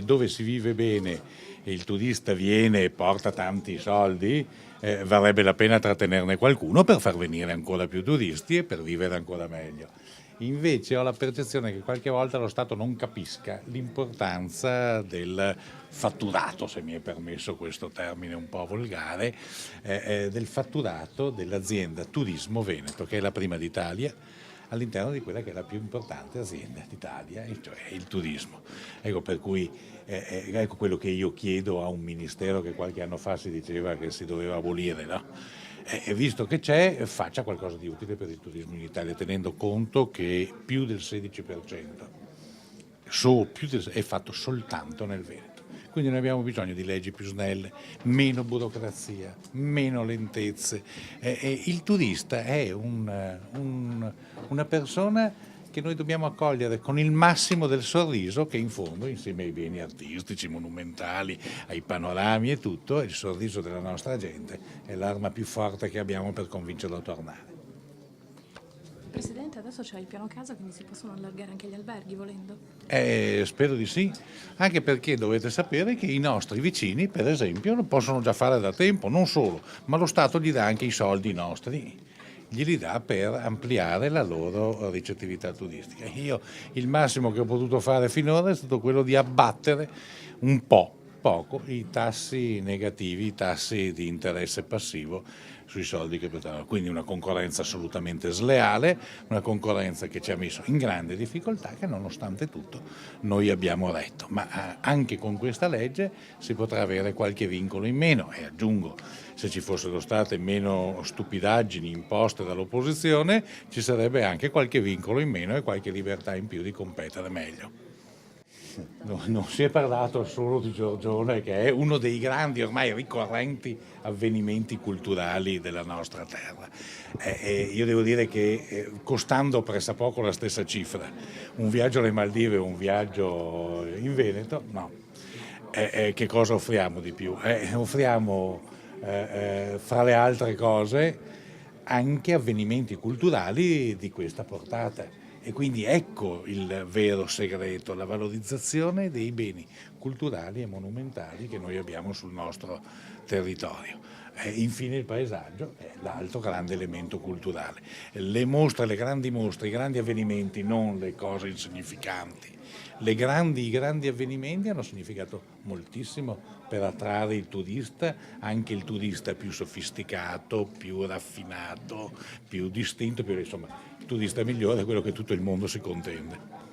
dove si vive bene e il turista viene e porta tanti soldi, varrebbe la pena trattenerne qualcuno per far venire ancora più turisti e per vivere ancora meglio. Invece ho la percezione che qualche volta lo Stato non capisca l'importanza del fatturato, se mi è permesso questo termine un po' volgare, del fatturato dell'azienda Turismo Veneto, che è la prima d'Italia, all'interno di quella che è la più importante azienda d'Italia, e cioè il turismo. Ecco, per cui ecco quello che io chiedo a un ministero che qualche anno fa si diceva che si doveva abolire, no? E visto che c'è, faccia qualcosa di utile per il turismo in Italia, tenendo conto che più del 16% è fatto soltanto nel Veneto. Quindi noi abbiamo bisogno di leggi più snelle, meno burocrazia, meno lentezze. Il turista è una persona che noi dobbiamo accogliere con il massimo del sorriso, che in fondo, insieme ai beni artistici, monumentali, ai panorami e tutto, il sorriso della nostra gente è l'arma più forte che abbiamo per convincerlo a tornare. Presidente, adesso c'è il piano casa, quindi si possono allargare anche gli alberghi volendo. Spero di sì, anche perché dovete sapere che i nostri vicini, per esempio, lo possono già fare da tempo, non solo, ma lo Stato gli dà anche i soldi nostri, glieli dà per ampliare la loro ricettività turistica. Io il massimo che ho potuto fare finora è stato quello di abbattere un poco, i tassi negativi, i tassi di interesse passivo sui soldi che prendevano. Quindi una concorrenza assolutamente sleale, una concorrenza che ci ha messo in grande difficoltà, che nonostante tutto noi abbiamo retto. Ma anche con questa legge si potrà avere qualche vincolo in meno, e aggiungo, se ci fossero state meno stupidaggini imposte dall'opposizione, ci sarebbe anche qualche vincolo in meno e qualche libertà in più di competere meglio. Non si è parlato solo di Giorgione, che è uno dei grandi ormai ricorrenti avvenimenti culturali della nostra terra. Io devo dire che costando pressappoco la stessa cifra, un viaggio alle Maldive e un viaggio in Veneto, no. Che cosa offriamo di più? Offriamo, fra le altre cose, anche avvenimenti culturali di questa portata. E quindi ecco il vero segreto, la valorizzazione dei beni culturali e monumentali che noi abbiamo sul nostro territorio. Infine il paesaggio è l'altro grande elemento culturale. Le mostre, le grandi mostre, i grandi avvenimenti, non le cose insignificanti. I grandi avvenimenti hanno significato moltissimo per attrarre il turista, anche il turista più sofisticato, più raffinato, più distinto, insomma, il turista migliore è quello che tutto il mondo si contende.